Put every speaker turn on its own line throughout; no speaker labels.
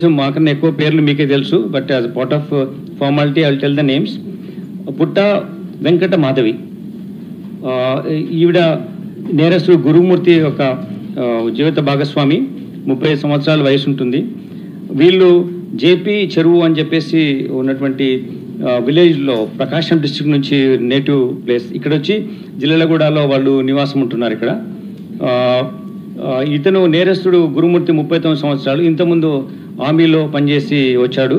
మాకన్నా ఎక్కువ పేర్లు మీకే తెలుసు. But as part of formality I will tell the names. పుట్ట వెంకట మాధవి, ఈవిడ నేరస్తుడు గురుమూర్తి యొక్క జీవిత భాగస్వామి, 30 సంవత్సరాల వయసు ఉంటుంది. వీళ్ళు జేపీ చెరువు అని చెప్పేసి ఉన్నటువంటి విలేజ్లో ప్రకాశం డిస్ట్రిక్ట్ నుంచి నేటివ్ ప్లేస్. ఇక్కడ వచ్చి జిల్లెలగూడలో వాళ్ళు నివాసం ఉంటున్నారు ఇక్కడ. ఇతను నేరస్తుడు గురుమూర్తి 39 సంవత్సరాలు. ఇంతకుముందు ఆర్మీలో పనిచేసి వచ్చాడు.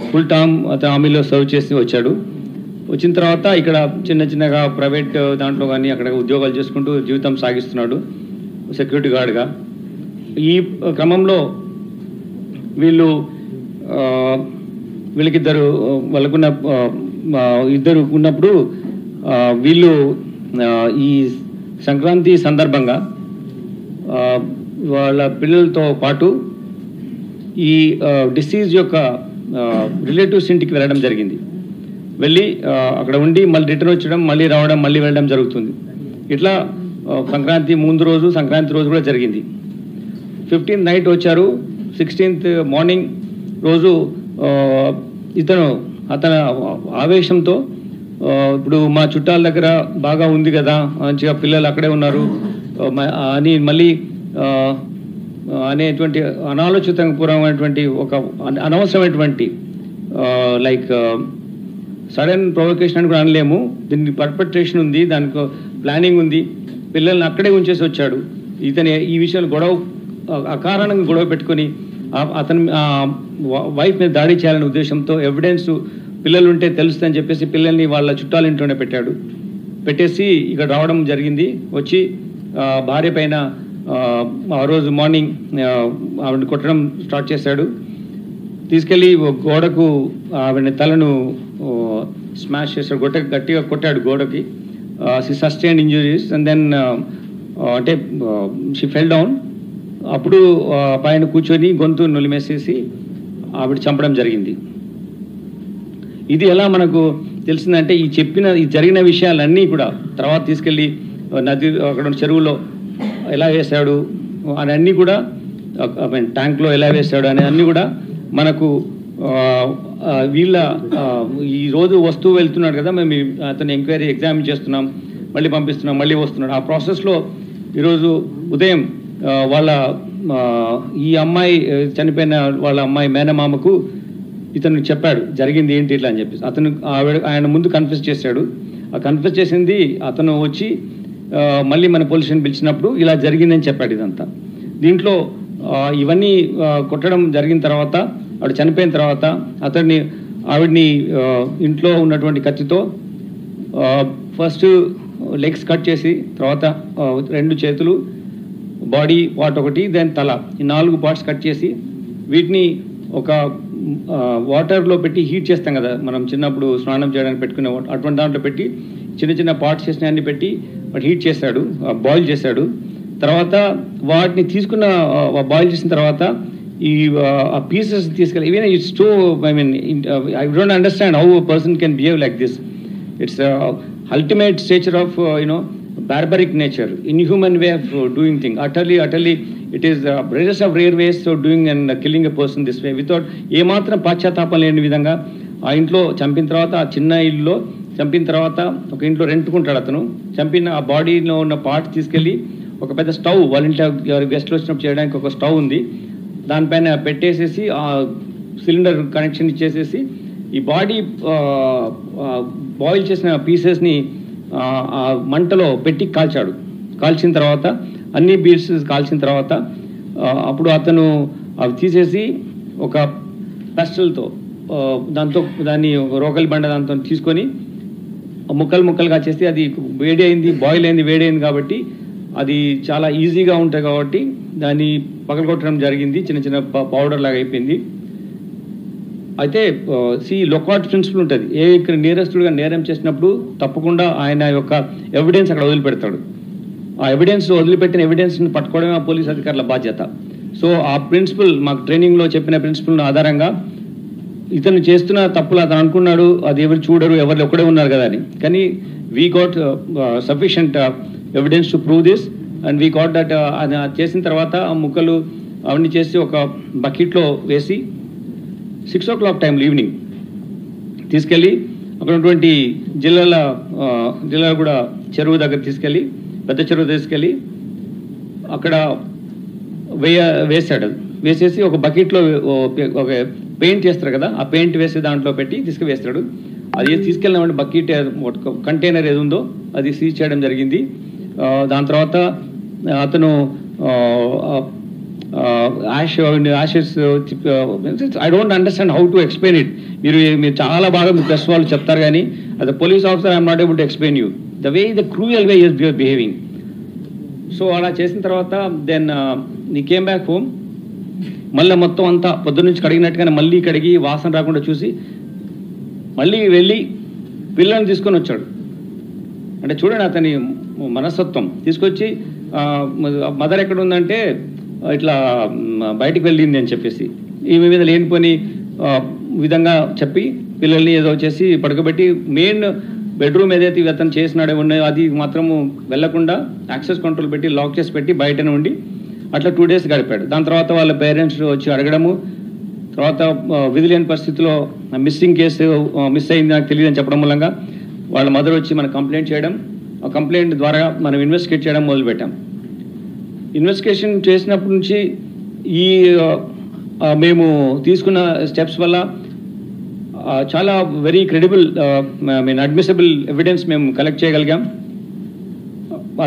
ఫుల్ టర్మ్ అతను ఆర్మీలో సర్వ్ చేసి వచ్చాడు. వచ్చిన తర్వాత ఇక్కడ చిన్నగా ప్రైవేట్ దాంట్లో కానీ అక్కడ ఉద్యోగాలు చేసుకుంటూ జీవితం సాగిస్తున్నాడు సెక్యూరిటీ గార్డ్గా. ఈ క్రమంలో వీళ్ళకిద్దరు వాళ్ళకున్న ఇద్దరు ఉన్నప్పుడు వీళ్ళు ఈ సంక్రాంతి సందర్భంగా వాళ్ళ పిల్లలతో పాటు ఈ డిసీజ్ యొక్క రిలేటివ్స్ ఇంటికి వెళ్ళడం జరిగింది. వెళ్ళి అక్కడ ఉండి మళ్ళీ రిటర్న్ వచ్చడం, మళ్ళీ రావడం, మళ్ళీ వెళ్ళడం జరుగుతుంది. ఇట్లా సంక్రాంతి ముందు రోజు, సంక్రాంతి రోజు కూడా జరిగింది. 15th నైట్ వచ్చారు. 16th మార్నింగ్ రోజు అతను ఆవేశంతో ఇప్పుడు మా చుట్టాల దగ్గర బాగా ఉంది కదా, మంచిగా పిల్లలు అక్కడే ఉన్నారు అని మళ్ళీ అనేటువంటి అనాలోచితపూర్వమైనటువంటి ఒక అనవసరమైనటువంటి లైక్ సడన్ ప్రొవొకేషన్ అని కూడా అనలేము. దీనికి పర్పెట్రేషన్ ఉంది, దానికి ప్లానింగ్ ఉంది. పిల్లల్ని అక్కడే ఉంచేసి వచ్చాడు. ఇతను ఈ విషయాలు అకారణంగా గొడవ పెట్టుకొని అతని వైఫ్ మీద దాడి చేయాలనే ఉద్దేశంతో ఎవిడెన్స్ పిల్లలు ఉంటే తెలుస్తుందని చెప్పేసి పిల్లల్ని వాళ్ళ చుట్టాల ఇంట్లోనే పెట్టేసి ఇక్కడ రావడం జరిగింది. వచ్చి భార్య పైన ఆ రోజు మార్నింగ్ ఆవిడని కొట్టడం స్టార్ట్ చేశాడు. తీసుకెళ్ళి గోడకు ఆవిడ తలను స్మాష్ చేశాడు, గట్టిగా కొట్టాడు గోడకి. She sustained injuries and then అంటే షీ ఫెల్ డౌన్. అప్పుడు పైన కూర్చొని గొంతు నులిమేసేసి ఆవిడ చంపడం జరిగింది. ఇది ఎలా మనకు తెలిసిందంటే ఈ జరిగిన విషయాలన్నీ కూడా తర్వాత తీసుకెళ్ళి నది అక్కడ చెరువులో ఎలా వేశాడు అని అన్నీ కూడా, ట్యాంక్లో ఎలా వేశాడు అని అన్నీ కూడా మనకు వీళ్ళ ఈరోజు వస్తువు వెళ్తున్నాడు కదా, మేము అతను ఎంక్వైరీ ఎగ్జామిన్ చేస్తున్నాం, మళ్ళీ పంపిస్తున్నాం, మళ్ళీ వస్తున్నాడు. ఆ ప్రాసెస్లో ఈరోజు ఉదయం వాళ్ళ ఈ అమ్మాయి చనిపోయిన వాళ్ళ అమ్మాయి మేనమామకు ఇతను చెప్పాడు జరిగింది ఏంటి ఇట్లా అని చెప్పేసి. ఆయన ముందు కన్ఫెస్ చేశాడు. ఆ కన్ఫెస్ చేసింది అతను వచ్చి మళ్ళీ మన పోలీసుని పిలిచినప్పుడు ఇలా జరిగిందని చెప్పాడు ఇదంతా. దీంట్లో ఇవన్నీ కొట్టడం జరిగిన తర్వాత, ఆవిడ చనిపోయిన తర్వాత ఆవిడ్ని ఇంట్లో ఉన్నటువంటి కత్తితో ఫస్ట్ లెగ్స్ కట్ చేసి, తర్వాత 2 చేతులు, బాడీ పార్ట్ ఒకటి, దెన్ తల, ఈ 4 పార్ట్స్ కట్ చేసి వీటిని ఒక వాటర్లో పెట్టి హీట్ చేస్తాం కదా మనం చిన్నప్పుడు స్నానం చేయడానికి పెట్టుకునే అటువంటి దాంట్లో పెట్టి చిన్న పార్ట్స్ చేసిన అన్ని పెట్టి వాటి హీట్ చేశాడు, బాయిల్ చేశాడు. తర్వాత వాటిని బాయిల్ చేసిన తర్వాత ఈ పీసెస్ తీసుకెళ్ళి even it's two I don't understand how a person can behave like this. It's ultimate stature of barbaric nature, inhuman way of doing things. Utterly it is the rarest of rare ways of doing and killing a person this way without ఏ మాత్రం పాశ్చాత్తాపం లేని విధంగా. ఆ ఇంట్లో చంపిన తర్వాత, ఆ చిన్న ఇల్లులో చంపిన తర్వాత ఒక ఇంట్లో రెంట్కుంటాడు అతను. చంపిన ఆ బాడీలో ఉన్న పార్ట్ తీసుకెళ్ళి ఒక పెద్ద స్టవ్, వాళ్ళ ఇంట్లో గెస్ట్లు వచ్చినప్పుడు చేయడానికి ఒక స్టవ్ ఉంది, దానిపైన పెట్టేసేసి ఆ సిలిండర్ కనెక్షన్ ఇచ్చేసేసి ఈ బాడీ బాయిల్ చేసిన పీసెస్ని ఆ మంటలో పెట్టి కాల్చిన తర్వాత అన్ని పీసెస్ కాల్చిన తర్వాత అప్పుడు అతను అవి తీసేసి ఒక పెస్టల్తో దాన్ని రోకలి బండ దాంతో తీసుకొని ముక్కలుగా చేసి, అది బాయిల్ అయింది, వేడైంది కాబట్టి అది చాలా ఈజీగా ఉంటుంది కాబట్టి దాన్ని పగలగొట్టడం జరిగింది. చిన్న పౌడర్ లాగా అయిపోయింది. అయితే లొకాట్ ప్రిన్సిపల్ ఉంటుంది. నేరస్తుడిగా నేరం చేసినప్పుడు తప్పకుండా ఆయన యొక్క ఎవిడెన్స్ అక్కడ వదిలిపెడతాడు. ఆ వదిలిపెట్టిన ఎవిడెన్స్ని పట్టుకోవడమే ఆ పోలీస్ అధికారుల బాధ్యత. సో ఆ ప్రిన్సిపల్ మాకు ట్రైనింగ్లో చెప్పిన ప్రిన్సిపల్ ఆధారంగా ఇతను చేస్తున్న తప్పులు అతను అనుకున్నాడు, అది ఎవరు చూడరు, ఎవరు ఒక్కడే ఉన్నారు కదా అని. కానీ we got sufficient evidence to prove this and we got that. చేసిన తర్వాత ఆ ముక్కలు అవన్నీ చేసి ఒక బకెట్లో వేసి 6 o'clock టైంలో ఈవినింగ్ తీసుకెళ్ళి అక్కడ ఉన్నటువంటి జిల్లాలో కూడా చెరువు దగ్గర తీసుకెళ్ళి పెద్ద చెరువు తీసుకెళ్ళి అక్కడ వేసాడు. వేసేసి ఒక బకెట్లో ఒక పెయింట్ చేస్తారు కదా, ఆ పెయింట్ వేసి దాంట్లో పెట్టి తీసుకువేస్తాడు. అది తీసుకెళ్ళిన బకెట్ కంటైనర్ ఏది ఉందో అది సీజ్ చేయడం జరిగింది. దాని తర్వాత అతను Ashes I don't understand how to explain it. మీరు చాలా బాగా మీ ప్రెస్ వాళ్ళు చెప్తారు కానీ అది police officer I'm not able to explain you the way the cruel way is behaving. So అలా చేసిన తర్వాత దెన్ నీ కేమ్ బ్యాక్ హోమ్. మళ్ళీ మొత్తం అంతా పొద్దు నుంచి కడిగినట్టుగానే మళ్ళీ కడిగి వాసన రాకుండా చూసి మళ్ళీ వెళ్ళి పిల్లల్ని తీసుకొని వచ్చాడు. అంటే చూడండి అతని మనస్తత్వం. తీసుకొచ్చి మదర్ ఎక్కడ ఉందంటే ఇట్లా బయటికి వెళ్ళింది అని చెప్పేసి ఈమె మీద లేనిపోని విధంగా చెప్పి పిల్లల్ని ఏదో చేసి పడుకోబెట్టి మెయిన్ బెడ్రూమ్ ఏదైతే అతను చేసినాడో ఉన్నాయో అది మాత్రము వెళ్లకుండా యాక్సెస్ కంట్రోల్ పెట్టి లాక్ చేసి పెట్టి బయటనే ఉండి అట్లా 2 days గడిపాడు. దాని తర్వాత వాళ్ళ పేరెంట్స్ వచ్చి అడగడము, తర్వాత విధి లేని పరిస్థితిలో మిస్సింగ్ కేసు మిస్ అయింది నాకు తెలియదు అని చెప్పడం మూలంగా వాళ్ళ మదర్ వచ్చి మనకు కంప్లైంట్ చేయడం, ఆ కంప్లైంట్ ద్వారా మనం ఇన్వెస్టిగేట్ చేయడం మొదలుపెట్టాం. ఇన్వెస్టిగేషన్ చేసినప్పటి నుంచి ఈ మేము తీసుకున్న స్టెప్స్ వల్ల చాలా వెరీ క్రెడిబుల్ అడ్మిసిబుల్ ఎవిడెన్స్ మేము కలెక్ట్ చేయగలిగాం.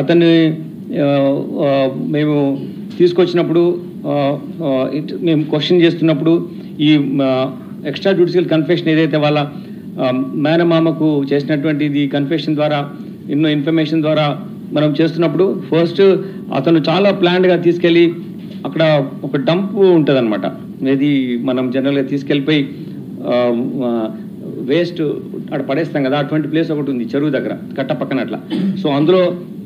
అతన్ని మేము తీసుకొచ్చినప్పుడు మేము క్వశ్చన్ చేస్తున్నప్పుడు ఈ ఎక్స్ట్రా జ్యుడిషియల్ కన్ఫెషన్ ఏదైతే వాళ్ళ మేనమామకు చేసినటువంటిది కన్ఫెషన్ ద్వారా ఎన్నో ఇన్ఫర్మేషన్ ద్వారా మనం చేస్తున్నప్పుడు ఫస్ట్ అతను చాలా ప్లాన్డ్గా తీసుకెళ్ళి అక్కడ ఒక డంప్ ఉంటుంది అనమాట. ఇది మనం జనరల్గా తీసుకెళ్ళిపోయి వేస్ట్ అక్కడ పడేస్తాం కదా, అటువంటి ప్లేస్ ఒకటి ఉంది చెరువు దగ్గర కట్ట పక్కన అట్లా. సో అందులో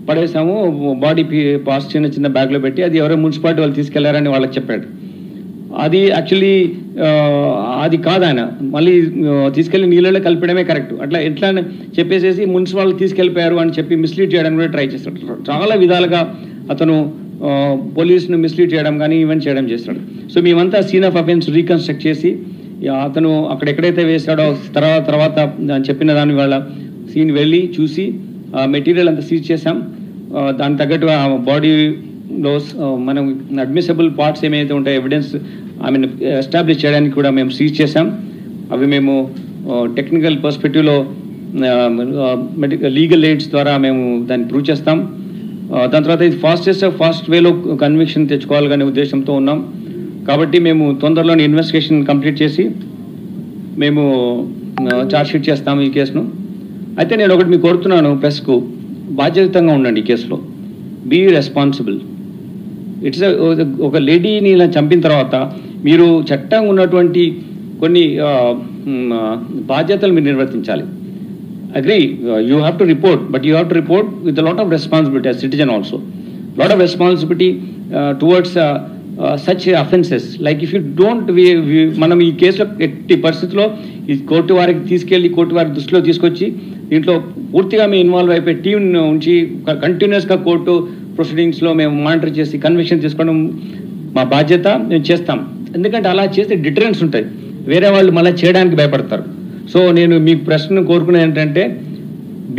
పడేసాము, బాడీ పార్ట్స్ చిన్న చిన్న బ్యాగ్లో పెట్టి అది ఎవరో మున్సిపాలిటీ వాళ్ళు తీసుకెళ్లారని వాళ్ళకి చెప్పాడు. అది యాక్చువల్లీ అది కాదు, ఆయన మళ్ళీ తీసుకెళ్లి నీళ్ళలో కలిపడమే కరెక్ట్. అట్లా ఎట్లా చెప్పేసేసి మున్సిపాల్ తీసుకెళ్ళిపోయారు అని చెప్పి మిస్లీడ్ చేయడానికి కూడా ట్రై చేస్తాడు. చాలా విధాలుగా అతను పోలీసును మిస్లీడ్ చేయడం కానీ ఈవెంట్ చేయడం చేస్తాడు. సో మేమంతా సీన్ ఆఫ్ అఫెన్స్ రీకన్స్ట్రక్ట్ చేసి అతను అక్కడ ఎక్కడైతే వేసాడో తర్వాత చెప్పిన దాని వాళ్ళ సీన్ వెళ్ళి చూసి మెటీరియల్ అంతా సీజ్ చేసాం. దానికి తగ్గట్టు ఆ బాడీలో మనం అడ్మిసిబుల్ పార్ట్స్ ఏమైతే ఉంటాయో ఎవిడెన్స్ ఎస్టాబ్లిష్ చేయడానికి కూడా మేము సీజ్ చేసాం. అవి మేము టెక్నికల్ పర్స్పెక్టివ్లో లీగల్ ఎయిడ్స్ ద్వారా మేము దాన్ని ప్రూవ్ చేస్తాం. దాని తర్వాత ఇది ఫాస్ట్ వేలో కన్విక్షన్ తెచ్చుకోవాలనే ఉద్దేశంతో ఉన్నాం. కాబట్టి మేము తొందరలోనే ఇన్వెస్టిగేషన్ కంప్లీట్ చేసి మేము ఛార్జ్షీట్ చేస్తాము ఈ కేసును. అయితే నేను ఒకటి మీకు కోరుతున్నాను, ప్రెస్కు బాధ్యతంగా ఉండండి ఈ కేసులో. Be responsible. ఇట్స్ ఒక లేడీని ఇలా చంపిన తర్వాత మీరు చట్టం ఉన్నటువంటి కొన్ని బాధ్యతలు మీరు నిర్వర్తించాలి. Agree, you have to report, but you have to report with lot of responsibility as citizen also. Lot of responsibility towards such offences. Like if you don't మనం ఈ కేసులో ఎట్టి పరిస్థితిలో ఈ కోర్టు వారికి తీసుకెళ్ళి కోర్టు వారి దృష్టిలో తీసుకొచ్చి దీంట్లో పూర్తిగా మేము ఇన్వాల్వ్ అయిపోయి టీం ఉంచి కంటిన్యూస్గా కోర్టు ప్రొసీడింగ్స్లో మేము మానిటర్ చేసి కన్విక్షన్ తీసుకోవడం మా బాధ్యత, మేము చేస్తాం. ఎందుకంటే అలా చేస్తే డిటరెన్స్ ఉంటుంది, వేరే వాళ్ళు మళ్ళీ చేయడానికి భయపడతారు. సో నేను మీ ప్రశ్న కోరుకునేది ఏంటంటే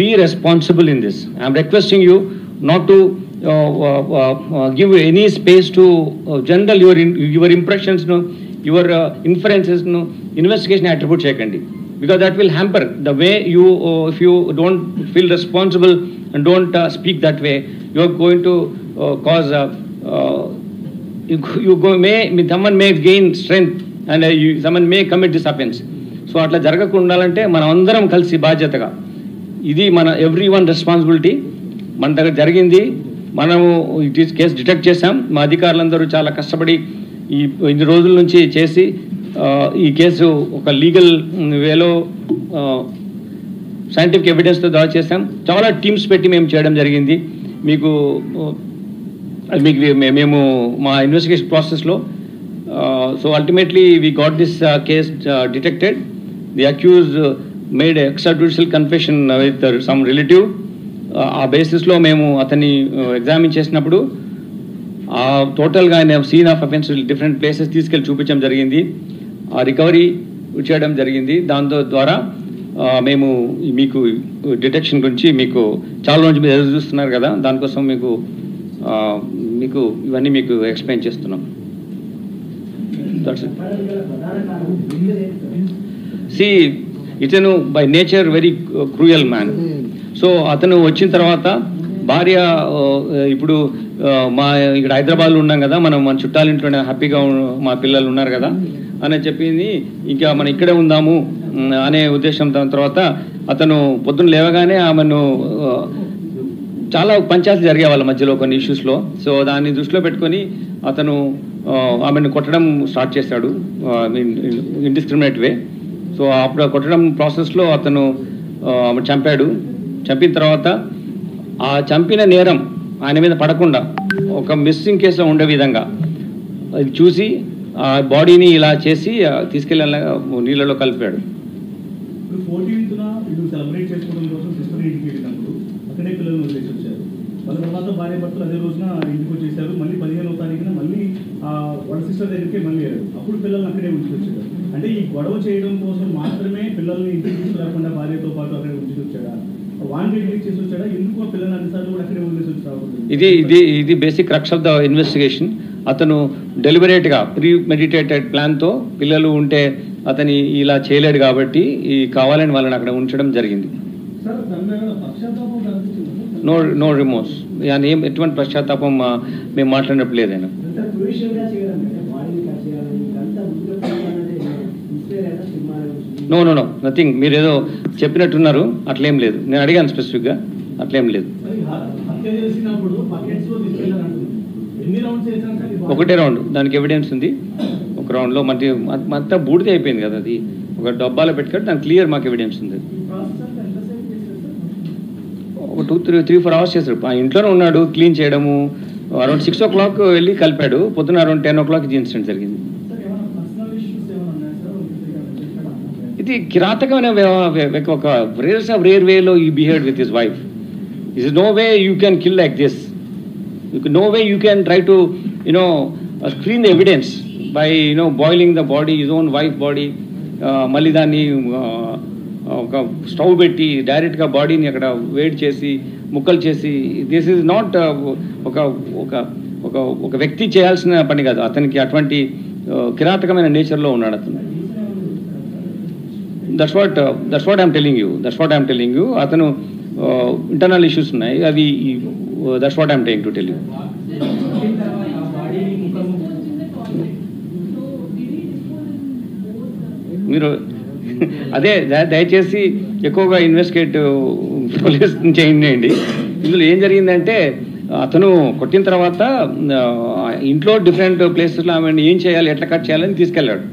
be responsible in this. I'm requesting you not to give any space to general your impressions, your inferences, investigation attribute cheyakandi, because that will hamper the way you if you don't feel responsible and don't speak that way, you are going to cause someone may gain strength and someone may commit this offense. So atla jaragakunda undalante మనం అందరం కలిసి బాధ్యతగా, ఇది మన every one responsibility. మన దగ్గర జరిగింది, మనము కేసు డిటెక్ట్ చేశాం. మా అధికారులందరూ చాలా కష్టపడి ఇన్ని రోజుల నుంచి చేసి ఈ కేసు ఒక లీగల్ వేలో సైంటిఫిక్ ఎవిడెన్స్తో దాడి చేశాం. చాలా టీమ్స్ పెట్టి మేము చేయడం జరిగింది. మీకు మేము మా ఇన్వెస్టిగేషన్ ప్రాసెస్లో so ultimately we got this case detected. The accused made extrajudicial confession with some relative. ఆ బేసిస్లో మేము అతన్ని ఎగ్జామిన్ చేసినప్పుడు టోటల్గా ఆయన scene of offence different places తీసుకెళ్ళి చూపించడం జరిగింది. ఆ రికవరీ చేయడం జరిగింది. దాంతో ద్వారా మేము మీకు డిటెక్షన్ గురించి మీకు చాలా రోజు మీరు ఎదురు చూస్తున్నారు కదా, దానికోసం మీకు ఇవన్నీ మీకు ఎక్స్ప్లెయిన్ చేస్తున్నాం. సి ఇతను by nature very cruel man. So అతను వచ్చిన తర్వాత భార్య ఇప్పుడు ఇక్కడ హైదరాబాద్లో ఉన్నాం కదా, మనం మన చుట్టాలింట్లోనే హ్యాపీగా మా పిల్లలు ఉన్నారు కదా అని చెప్పింది. ఇంకా మనం ఇక్కడే ఉందాము అనే ఉద్దేశం. దాని తర్వాత అతను పొద్దున్న లేవగానే ఆమెను చాలా పంచాయతీలు జరిగే వాళ్ళ మధ్యలో కొన్ని ఇష్యూస్లో. సో దాన్ని దృష్టిలో పెట్టుకొని అతను ఆమెను కొట్టడం స్టార్ట్ చేశాడు ఇండిస్క్రిమినేట్ వే. సో అప్పుడు కొట్టడం ప్రాసెస్లో అతను చంపాడు. చంపిన తర్వాత ఆ చంపిన నేరం ఆయన మీద పడకుండా ఒక మిస్సింగ్ కేసులో ఉండే విధంగా అది చూసి ఆ బాడీని ఇలా చేసి తీసుకెళ్ళి నీళ్ళలో కలిపాడు.
అక్కడే పిల్లలను వదిలేసి వచ్చారు. వాళ్ళ తర్వాత భార్య భర్తలు అదే రోజున ఇంటికి వచ్చేసారు. మళ్ళీ 15వ తారీఖున మళ్ళీ వాళ్ళ సిస్టర్ దగ్గరికి మళ్ళీ అప్పుడు పిల్లల్ని అక్కడే ఉంచుకొచ్చారు. అంటే ఈ గొడవ చేయడం కోసం మాత్రమే పిల్లల్ని ఇంటికి తీసుకురాకుండా భార్యతో పాటు అక్కడే ఉంచుకొచ్చాడా, వాంటి చేసి వచ్చాడా, ఎందుకు ఆ పిల్లల్ని అన్నిసార్లు కూడా అక్కడే వదిలేసి వచ్చి
ఇది basic crux of the investigation. అతను డెలిబరేట్గా ప్రీమెడిటేటెడ్ ప్లాన్తో పిల్లలు ఉంటే అతని ఇలా చేయలేడు కాబట్టి కావాలని వాళ్ళని అక్కడ ఉంచడం జరిగింది. నో రిమోర్స్, ఎటువంటి పశ్చాత్తాపం మేము మాట్లాడినప్పుడు లేదైనా. No nothing. మీరు ఏదో చెప్పినట్టున్నారు, అట్లేం లేదు. నేను అడిగాను స్పెసిఫిక్గా, అట్లేం లేదు. ఒకటే రౌండ్, దానికి ఎవిడెన్స్ ఉంది. ఒక రౌండ్లో మొత్తం బూడిద అయిపోయింది కదా, అది ఒక డబ్బాలో పెట్టుకొని దానికి క్లియర్ మాకు ఎవిడెన్స్ ఉంది. ఒక 2-3-4 అవర్స్ చేశారు. ఆ ఇంట్లోనే ఉన్నాడు, క్లీన్ చేయడము. అరౌండ్ 6 o'clock వెళ్ళి కలిపాడు. పొద్దున అరౌండ్ 10 o'clock ఇది ఇన్సిడెంట్ జరిగింది. ఇది కిరాతకమైన ఒక రేర్ వేలో ఈ behave with his wife. This is no way you can kill like this. No way you can try to screen the evidence by boiling the body, his own wife body. మళ్ళీ దాన్ని ఒక stove పెట్టి డైరెక్ట్గా బాడీని అక్కడ వేడి చేసి ముక్కలు చేసి, దిస్ ఈజ్ నాట్ ఒక వ్యక్తి చేయాల్సిన పని కాదు. అతనికి అటువంటి కిరాతకమైన నేచర్లో ఉన్నాడు అతను. That's what I'm telling you. అతను ఇంటర్నల్ ఇష్యూస్ ఉన్నాయి, అవి that's what I'm trying to tell you. మీరు అదే దయచేసి ఎక్కువగా ఇన్వెస్టిగేట్ పోలీస్ చేయండి. ఇందులో ఏం జరిగిందంటే అతను కొట్టిన తర్వాత ఇంట్లో డిఫరెంట్ ప్లేసెస్లో ఆమె ఏం చేయాలి, ఎట్లా కట్ చేయాలని తీసుకెళ్ళాడు.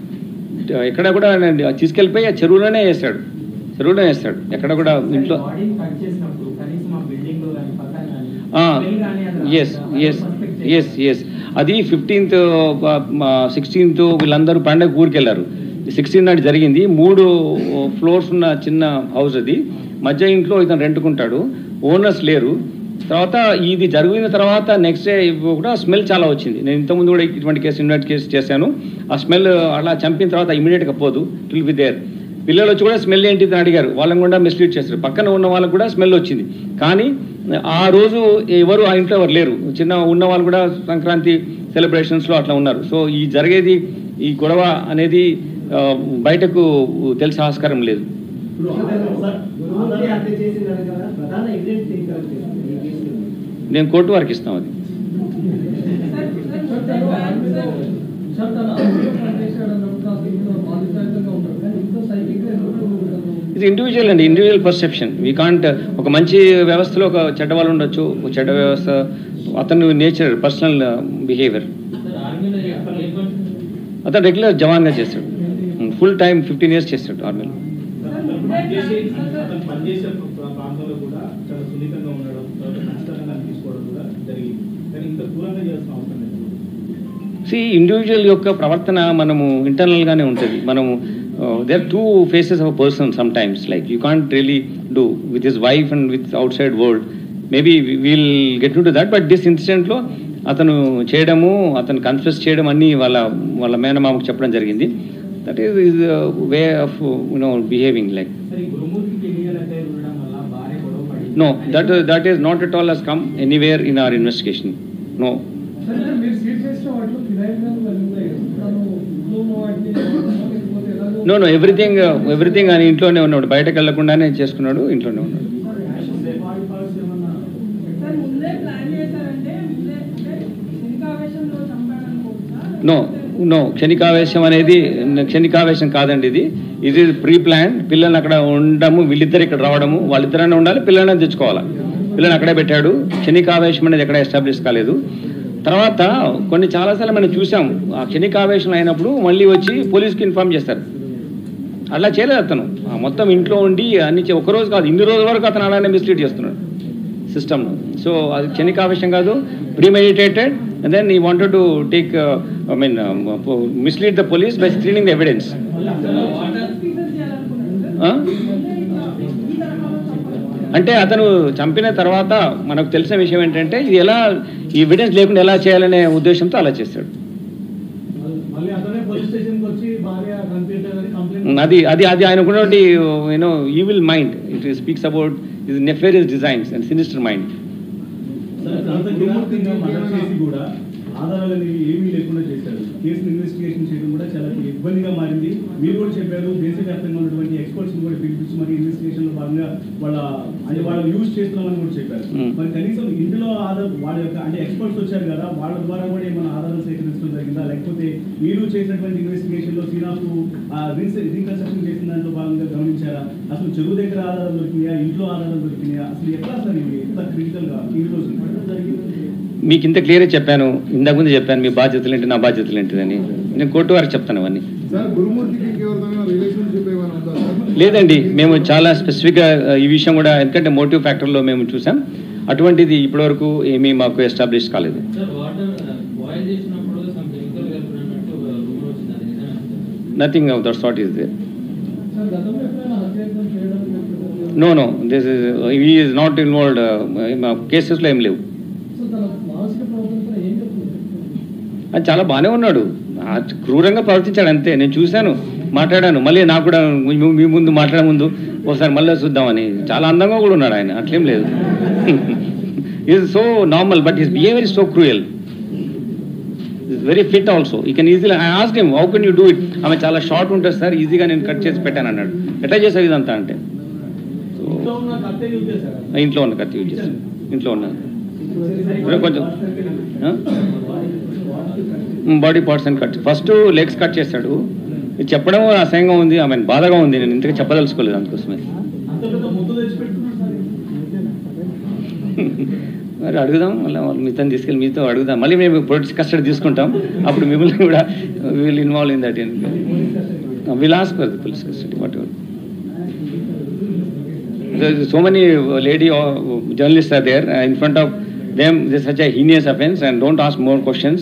ఎక్కడ కూడా తీసుకెళ్ళిపోయి ఆ చెరువులోనే వేస్తాడు. ఎక్కడ కూడా ఇంట్లో. ఎస్ అది 15th 16th వీళ్ళందరూ పండగ ఊరికి వెళ్ళారు. 16 నాటి జరిగింది. 3 floors ఉన్న చిన్న హౌస్ అది. మధ్య ఇంట్లో ఇతను రెంట్కుంటాడు, ఓనర్స్ లేరు. తర్వాత ఇది జరిగిన తర్వాత నెక్స్ట్ డే కూడా స్మెల్ చాలా వచ్చింది. నేను ఇంతకుముందు కూడా ఇటువంటి కేసు చేశాను. ఆ స్మెల్ అలా చంపిన తర్వాత ఇమీడియట్గా పోదు, ఇట్ విల్ బి దేర్. పిల్లలు వచ్చి కూడా స్మెల్ ఏంటి అని అడిగారు, వాళ్ళని కూడా మిస్లీడ్ చేస్తారు. పక్కన ఉన్న వాళ్ళకు కూడా స్మెల్ వచ్చింది. కానీ ఆ రోజు ఎవరు ఆ ఇంట్లో ఎవరు లేరు. చిన్న ఉన్న వాళ్ళు కూడా సంక్రాంతి సెలబ్రేషన్స్లో అట్లా ఉన్నారు. సో ఈ గొడవ అనేది బయటకు తెలిసే ఆస్కారం లేదు. నేను కోర్టు వారికి ఇస్తాం. అది ఇది ఇండివిజువల్ అండి, ఇండివిజువల్ పర్సెప్షన్. వీ కాంట్ ఒక మంచి వ్యవస్థలో ఒక చెడ్డ వాళ్ళు ఉండొచ్చు, ఒక చెడ్డ వ్యవస్థ అతను నేచర్ పర్సనల్ బిహేవియర్. అతను రెగ్యులర్ జవాన్గా చేస్తాడు, ఫుల్ టైం 15 years చేస్తాడు ఆర్మీలో. ఇండివిజువల్ యొక్క ప్రవర్తన మనము ఇంటర్నల్గానే ఉంటుంది. మనము there are 2 faces of a person sometimes, like you can't really do with his wife and with outside world. Maybe we'll get into that, but this incident లో అతను చేయడము, అతను కన్ఫెస్ చేయడం అన్నీ వాళ్ళ మేనమామకు చెప్పడం జరిగింది. That is his way of behaving like. No, that is not at all has come anywhere in our investigation. No. No, everything ఆయన ఇంట్లోనే ఉన్నాడు, బయటకు వెళ్ళకుండానే చేసుకున్నాడు, ఇంట్లోనే ఉన్నాడు. నో క్షణికావేశం అనేది క్షణికావేశం కాదండి, ఇది ప్రీ ప్లాన్. పిల్లల్ని అక్కడ ఉండము, వీళ్ళిద్దరు ఇక్కడ రావడము, వాళ్ళిద్దరైనా ఉండాలి, పిల్లల్ని తెచ్చుకోవాలా, పిల్లల్ని అక్కడే పెట్టాడు. క్షణికావేశం అనేది ఎక్కడ ఎస్టాబ్లిష్ కాలేదు. తర్వాత కొన్ని చాలాసార్లు మనం చూసాం, ఆ క్షణికావేశం అయినప్పుడు మళ్ళీ వచ్చి పోలీస్కి ఇన్ఫార్మ్ చేస్తారు. అలా చేయలేదు అతను, మొత్తం ఇంట్లో ఉండి అన్ని ఒకరోజు కాదు, ఇన్ని రోజుల వరకు అతను అలానే మిస్లీడ్ చేస్తున్నాడు సిస్టమ్ను. సో అది క్షణికావేశం కాదు, premeditated. And then he wanted to take, mislead the police by stealing the evidence. అంటే అతను చంపిన తర్వాత మనకు తెలిసిన విషయం ఏంటంటే, ఇది ఎలా ఈ ఎవిడెన్స్ లేకుండా ఎలా చేయాలనే ఉద్దేశంతో అలా చేశాడు. అది ఆయనకున్నటువంటి evil mind. It speaks about his Nefarious designs and sinister mind.
ఆధారాలు ఏమీ లేకుండా చేశారు. కేసును ఇన్వెస్టిగేషన్ చేయడం కూడా చాలా ఇబ్బందిగా మారింది. మీరు కూడా చెప్పారు, దేశవ్యాప్తంగా ఉన్నటువంటి ఎక్స్పర్ట్స్ కూడా పిలిపించి మరి ఇన్వెస్టిగేషన్ లో భాగంగా వాళ్ళు యూజ్ చేస్తున్నామని కూడా చెప్పారు. మరి కనీసం ఇందులో వాళ్ళ యొక్క ఎక్స్పర్ట్స్ వచ్చారు కదా, వాళ్ళ ద్వారా కూడా ఏమైనా ఆధారాలు సేకరించడం జరిగిందా, లేకపోతే మీరు చేసినటువంటి ఇన్వెస్టిగేషన్ లో సీనాకు రీకన్స్ట్రక్షన్ చేసిన దాంట్లో భాగంగా గమనించారా? అసలు చెరువు దగ్గర ఆధారాలు దొరికినాయా, ఇంట్లో ఆధారాలు దొరికినాయా, అసలు ఎట్లా సార్ ఇవి ఎంత క్రిటికల్ గా ఈ రోజు జరిగింది?
మీకు ఇంత క్లియర్గా చెప్పాను, ఇంతకు ముందు చెప్పాను మీ బాధ్యతలు ఏంటి, నా బాధ్యతలు ఏంటిదని. నేను కోర్టు వారికి చెప్తాను అవన్నీ. లేదండి, మేము చాలా స్పెసిఫిక్గా ఈ విషయం కూడా, ఎందుకంటే మోటివ్ ఫ్యాక్టర్లో మేము చూసాం, అటువంటిది ఇప్పటివరకు ఏమీ మాకు ఎస్టాబ్లిష్ కాలేదు. Nothing of that sort is there. No this is not involved. కేసెస్లో ఏం లేవు. అది చాలా బాగానే ఉన్నాడు, క్రూరంగా ప్రవర్తించాడు అంతే. నేను చూశాను, మాట్లాడాను, మళ్ళీ నాకు కూడా మీ ముందు మాట్లాడే ముందు ఒకసారి మళ్ళీ చూద్దామని. చాలా అందంగా కూడా ఉన్నాడు ఆయన, అట్లేం లేదు. Is so normal, but his behaviour is so cruel. Is very fit also. You can easily, I asked him how can you do it. ఆమె చాలా షార్ట్ ఉంటుంది సార్, ఈజీగా నేను కట్ చేసి పెట్టాను అన్నాడు. ఎట్లా చేసావు ఇదంతా అంటే, ఇంట్లో ఉన్న కత్తి యూజ్ చేశాను, ఇంట్లో ఉన్న కొంచెం బాడీ పార్ట్స్ అని కట్, ఫస్ట్ లెగ్స్ కట్ చేశాడు. ఇది చెప్పడం అసహ్యంగా ఉంది, ఆమె బాధగా ఉంది, నేను ఇంతగా చెప్పదలుచుకోలేదు అందుకోసమే. మరి అడుగుదాం, మళ్ళీ మీతో తీసుకెళ్ళి మీతో అడుగుదాం, మళ్ళీ మేము పొలిటిక్స్ కస్టడీ తీసుకుంటాం, అప్పుడు మిమ్మల్ని కూడా will involve in that. Will ask for the police custody what ever. So many lady journalists are there in front of them. This is such a heinous offense, and don't ask more questions,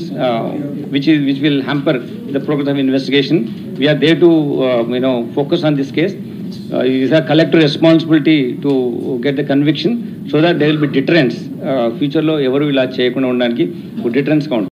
which will hamper the progress of investigation. We are there to focus on this case. It is a collective responsibility to get the conviction, so that there will be deterrence. Future lo evaru ila cheyakunda undaniki deterrence count.